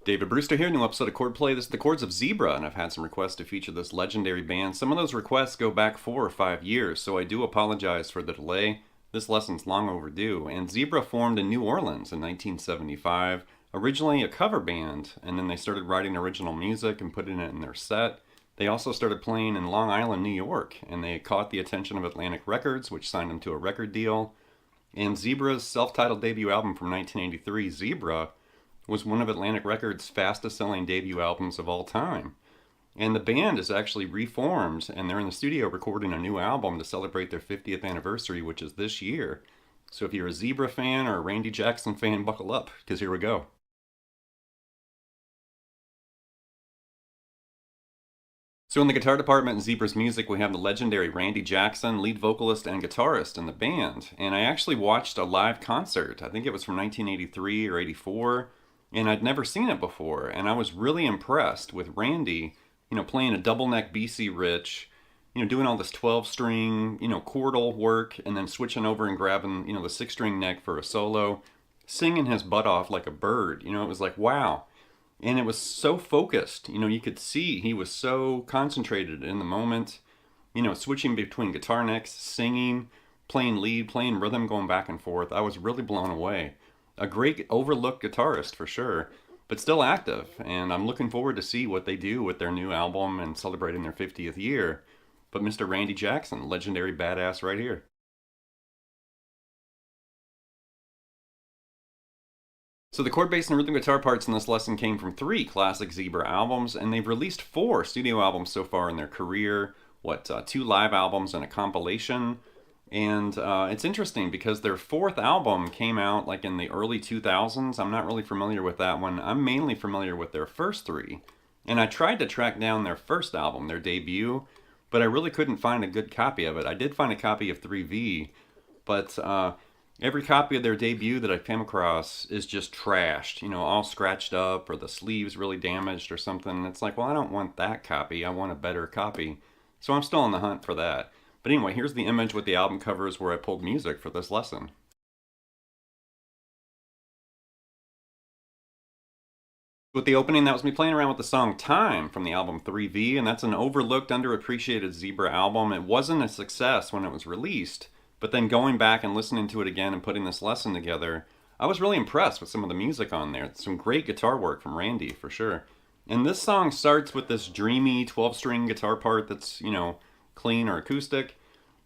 David Brewster here, new episode of Chordplay. This is the Chords of Zebra, and I've had some requests to feature this legendary band. Some of those requests go back 4 or 5 years, so I do apologize for the delay. This lesson's long overdue, and Zebra formed in New Orleans in 1975, originally a cover band, and then they started writing original music and putting it in their set. They also started playing in Long Island, New York, and they caught the attention of Atlantic Records, which signed them to a record deal. And Zebra's self-titled debut album from 1983, Zebra, was one of Atlantic Records' fastest selling debut albums of all time. And the band is actually reformed, and they're in the studio recording a new album to celebrate their 50th anniversary, which is this year. So if you're a Zebra fan or a Randy Jackson fan, buckle up, because here we go. So in the guitar department in Zebra's music, we have the legendary Randy Jackson, lead vocalist and guitarist in the band. And I actually watched a live concert. I think it was from 1983 or 84. And I'd never seen it before, and I was really impressed with Randy, playing a double neck BC Rich, doing all this 12-string, chordal work, and then switching over and grabbing, the 6-string neck for a solo, singing his butt off like a bird. It was like, wow. And it was so focused, you could see he was so concentrated in the moment, switching between guitar necks, singing, playing lead, playing rhythm, going back and forth. I was really blown away. A great overlooked guitarist for sure, but still active, and I'm looking forward to see what they do with their new album and celebrating their 50th year. But Mr. Randy Jackson, legendary badass right here. So the chord bass and rhythm guitar parts in this lesson came from 3 classic Zebra albums, and they've released 4 studio albums so far in their career, 2 live albums and a compilation. And it's interesting because their 4th album came out like in the early 2000s. I'm not really familiar with that one. I'm mainly familiar with their first 3. And I tried to track down their first album, their debut, but I really couldn't find a good copy of it. I did find a copy of 3V, but every copy of their debut that I came across is just trashed, all scratched up, or the sleeves really damaged or something. It's like, well, I don't want that copy. I want a better copy. So I'm still on the hunt for that. But anyway, here's the image with the album covers where I pulled music for this lesson. With the opening, that was me playing around with the song Time from the album 3V, and that's an overlooked, underappreciated Zebra album. It wasn't a success when it was released, but then going back and listening to it again and putting this lesson together, I was really impressed with some of the music on there. Some great guitar work from Randy, for sure. And this song starts with this dreamy 12-string guitar part that's, clean or acoustic,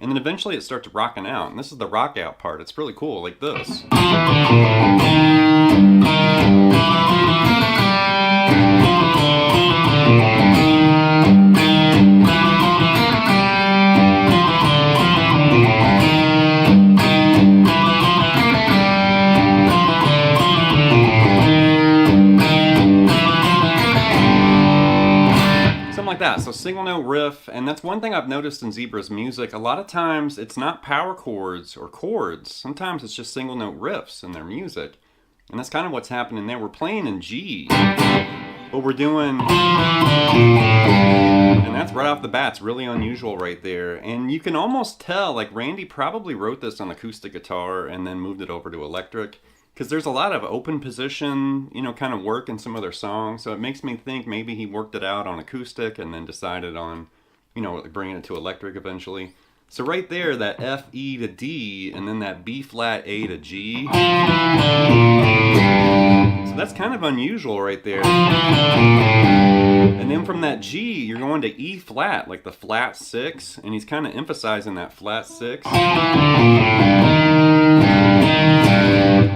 and then eventually it starts rocking out, and this is the rock out part. It's really cool, like this. That. So single note riff, and that's one thing I've noticed in Zebra's music. A lot of times it's not power chords or chords. Sometimes it's just single note riffs in their music. And that's kind of what's happening there. We're playing in G, but we're doing, and that's right off the bat. It's really unusual right there. And you can almost tell, like, Randy probably wrote this on acoustic guitar and then moved it over to electric, because there's a lot of open position, kind of work in some of their songs. So it makes me think maybe he worked it out on acoustic and then decided on, bringing it to electric eventually. So right there, that F, E to D, and then that B flat, A to G. So that's kind of unusual right there. And then from that G, you're going to E flat, like the flat 6, and he's kind of emphasizing that flat 6.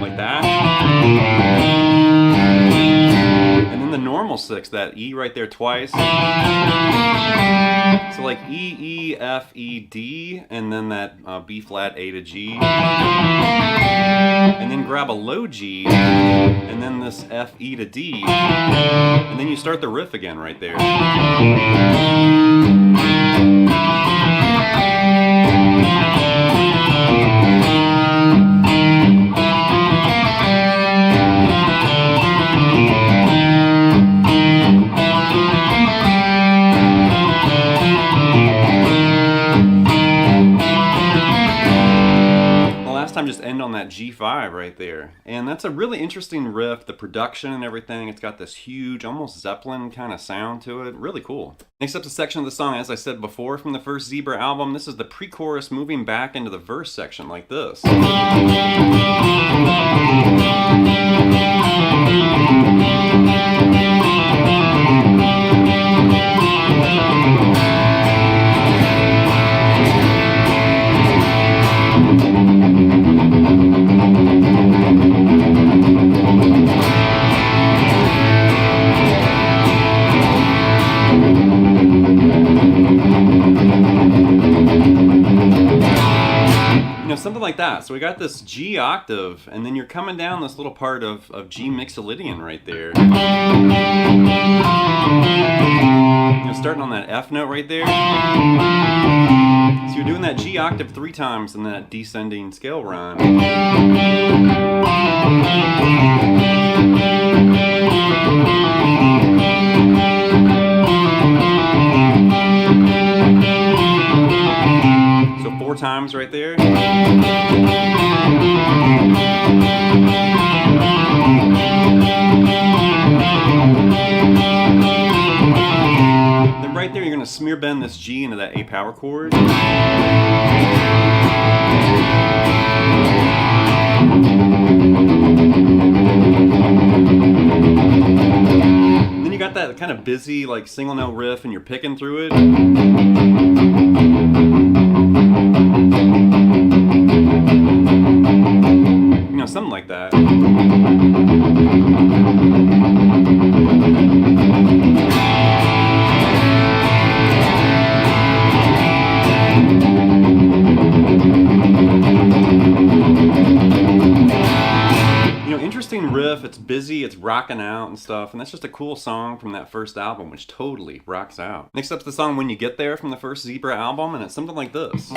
Like that. And then the normal 6, that E right there twice. So like E, E, F, E, D, and then that B flat, A to G. And then grab a low G, and then this F, E to D. And then you start the riff again right there. time just end on that G5 right right there. And that's a really interesting riff, the production and everything. It's got this huge, almost Zeppelin kind of sound to it. Really cool. Next up, the section of the song, as I said before, from the first Zebra album. This is the pre-chorus moving back into the verse section like this. Something like that. So we got this G octave, and then you're coming down this little part of G mixolydian right there. Starting on that F note right there. So you're doing that G octave 3 times in that descending scale run. So 4 times right there. Then right there you're going to smear bend this G into that A power chord. And then you got that kind of busy like single note riff and you're picking through it. Something like that. Interesting riff, it's busy, it's rocking out and stuff, and that's just a cool song from that first album, which totally rocks out. Next up's the song When You Get There from the first Zebra album, and it's something like this.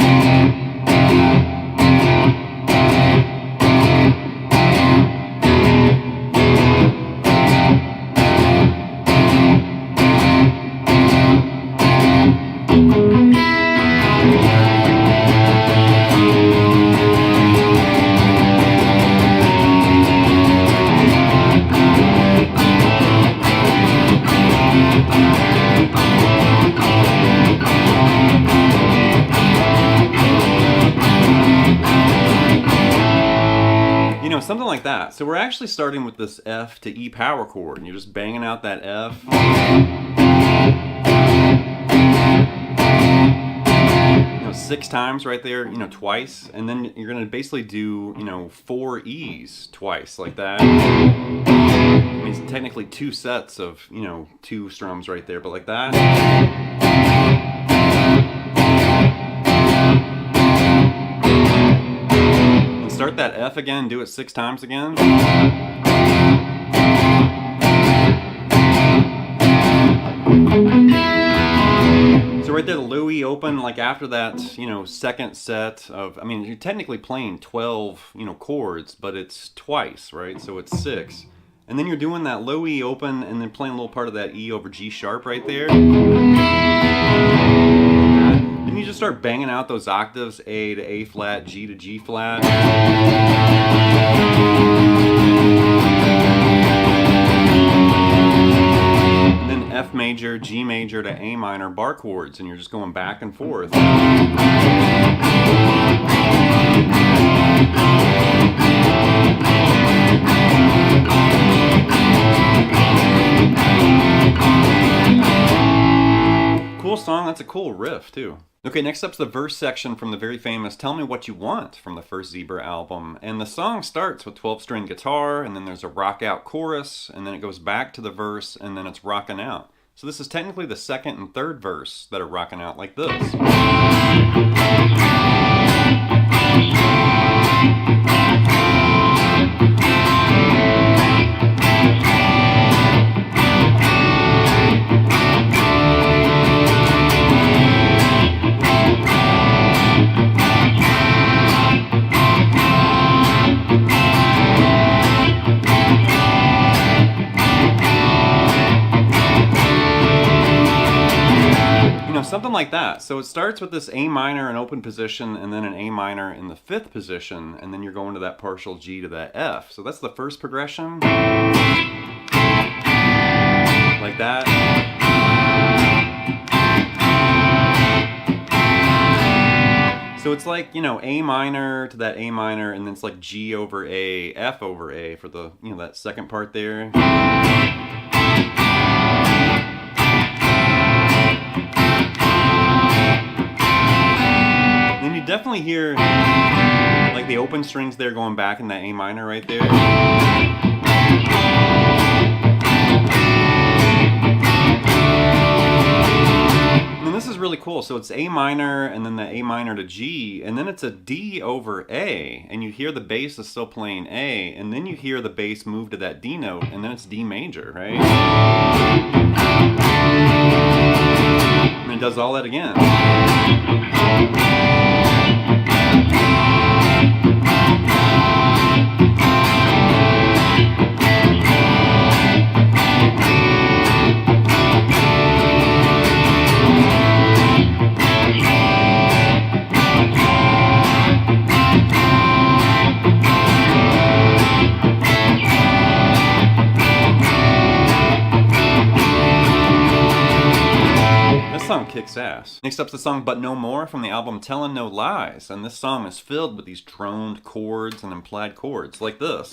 Something like that. So we're actually starting with this F to E power chord, and you're just banging out that F. 6 times right there, twice, and then you're gonna basically do, 4 E's twice, like that. I mean, it's technically 2 sets of, 2 strums right there, but like that. Start that F again, do it 6 times again. So right there, the low E open, like after that, second set of, I mean, you're technically playing 12, chords, but it's twice, right? So it's 6. And then you're doing that low E open and then playing a little part of that E over G sharp right there. Then you just start banging out those octaves, A to A flat, G to G flat. And then F major, G major to A minor bar chords, and you're just going back and forth. Cool song, that's a cool riff too. Okay, next up's the verse section from the very famous Tell Me What You Want from the first Zebra album. And the song starts with 12-string guitar, and then there's a rock out chorus, and then it goes back to the verse, and then it's rocking out. So this is technically the second and third verse that are rocking out like this. something like that. So it starts with this A minor in open position and then an A minor in the 5th position, and then you're going to that partial G to that F. So that's the first progression. Like that. So it's like, you know, A minor to that A minor, and then it's like G over A, F over A for the, you know, that second part there. Then you definitely hear like the open strings there going back in that A minor right there. And this is really cool. So it's A minor and then the A minor to G, and then it's a D over A, and you hear the bass is still playing A, and then you hear the bass move to that D note, and then it's D major, right? And it does all that again. Song kicks ass. Next up's the song But No More from the album Tellin' No Lies, and this song is filled with these droned chords and implied chords like this.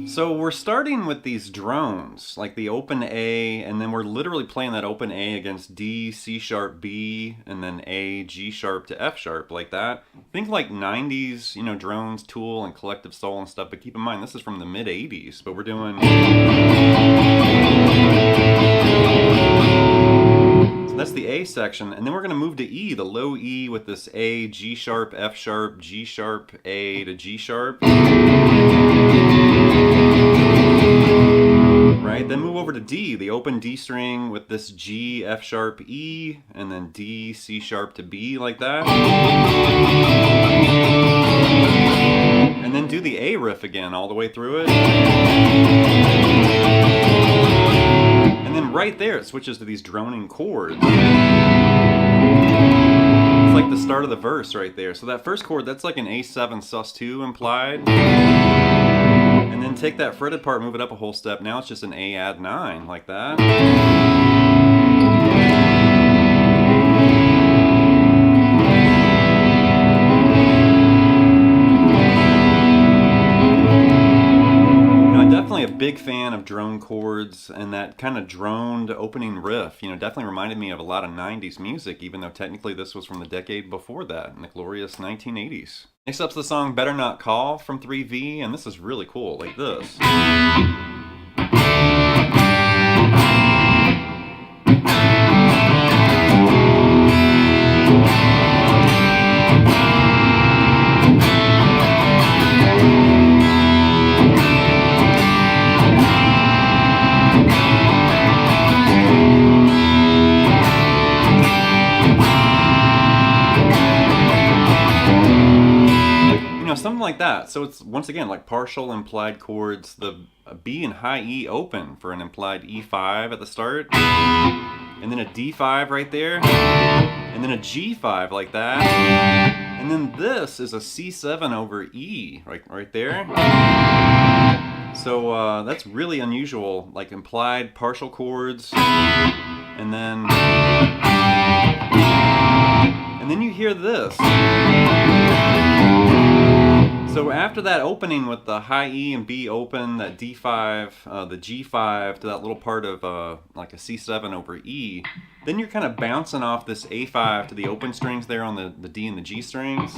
So we're starting with these drones, like the open A, and then we're literally playing that open A against D, C sharp, B, and then A, G sharp to F sharp, like that. Think like 90s, you know, drones, Tool, and Collective Soul and stuff, but keep in mind, this is from the mid-80s, but we're doing... So that's the A section, and then we're going to move to E, the low E with this A, G sharp, F sharp, G sharp, A to G sharp. Right, then move over to D, the open D string with this G, F sharp, E, and then D, C sharp to B, like that. And then do the A riff again all the way through it. And then right there it switches to these droning chords. It's like the start of the verse right there. So that first chord, that's like an A7 sus2 implied. And then take that fretted part, move it up a whole step. Now it's just an A add 9, like that. I'm definitely a big fan of drone chords, and that kind of droned opening riff, you know, definitely reminded me of a lot of 90s music, even though technically this was from the decade before that, in the glorious 1980s. Next up's the song Better Not Call from 3V, and this is really cool, like this. Something like that. So it's once again like partial implied chords, the B and high E open for an implied E5 at the start, and then a D5 right there, and then a G5 like that, and then this is a C7 over E right there. So that's really unusual, like implied partial chords, and then you hear this. So after that opening with the high E and B open, that D5, the G5 to that little part of like a C7 over E, then you're kind of bouncing off this A5 to the open strings there on the D and the G strings.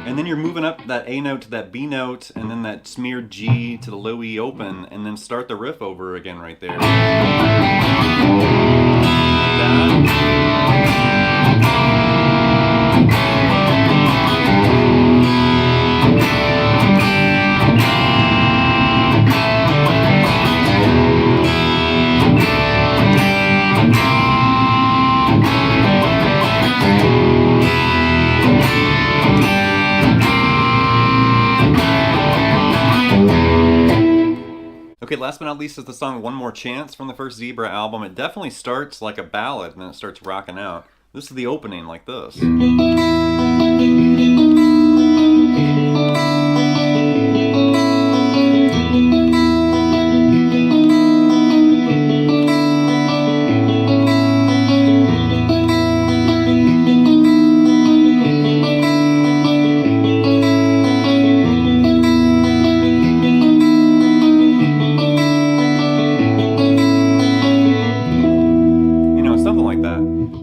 And then you're moving up that A note to that B note, and then that smeared G to the low E open, and then start the riff over again right there. Like that. last but not least is the song One More Chance from the first Zebra album. It definitely starts like a ballad and then it starts rocking out. This is the opening like this.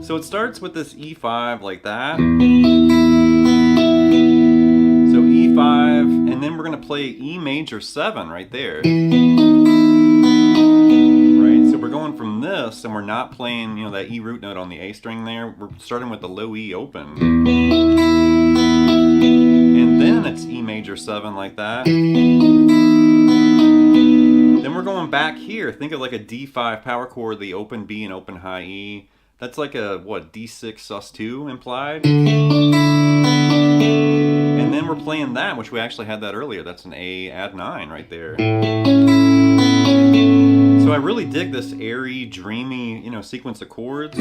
So it starts with this E5 like that. So E5, and then we're going to play E major 7 right there. Right, so we're going from this, and we're not playing, you know, that E root note on the A string there. We're starting with the low E open. And then it's E major 7 like that. Then we're going back here. Think of like a D5 power chord, the open B and open high E. That's like a, what, D6 sus2 implied? And then we're playing that, which we actually had that earlier. That's an A add 9 right there. So I really dig this airy, dreamy, you know, sequence of chords.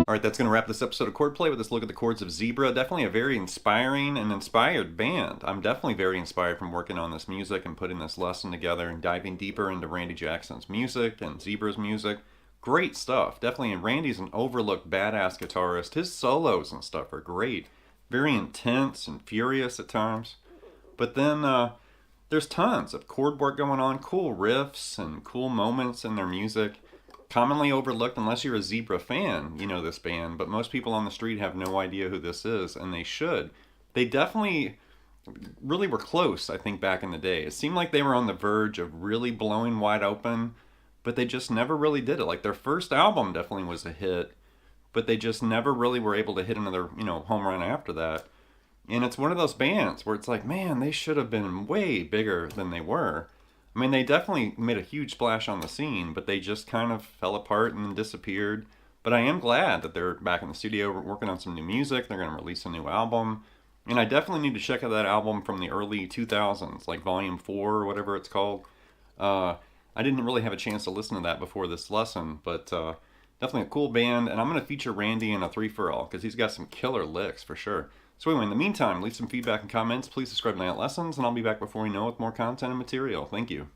Alright, that's going to wrap this episode of Chordplay with this look at the Chords of Zebra. Definitely a very inspiring and inspired band. I'm definitely very inspired from working on this music and putting this lesson together and diving deeper into Randy Jackson's music and Zebra's music. Great stuff. Definitely, and Randy's an overlooked badass guitarist. His solos and stuff are great. Very intense and furious at times. But then there's tons of chord work going on, cool riffs and cool moments in their music. Commonly overlooked unless you're a Zebra fan, you know this band, but most people on the street have no idea who this is, and they should. They definitely really were close, I think, back in the day. It seemed like they were on the verge of really blowing wide open, but they just never really did it. Like, their first album definitely was a hit, but they just never really were able to hit another, you know, home run after that. And it's one of those bands where it's like, man, they should have been way bigger than they were. I mean, they definitely made a huge splash on the scene, but they just kind of fell apart and disappeared. But I am glad that they're back in the studio working on some new music. They're going to release a new album. And I definitely need to check out that album from the early 2000s, like Volume 4 or whatever it's called. I didn't really have a chance to listen to that before this lesson, but definitely a cool band. And I'm going to feature Randy in a 3-for-all because he's got some killer licks for sure. So anyway, in the meantime, leave some feedback and comments. Please subscribe to Night Lessons, and I'll be back before you know it with more content and material. Thank you.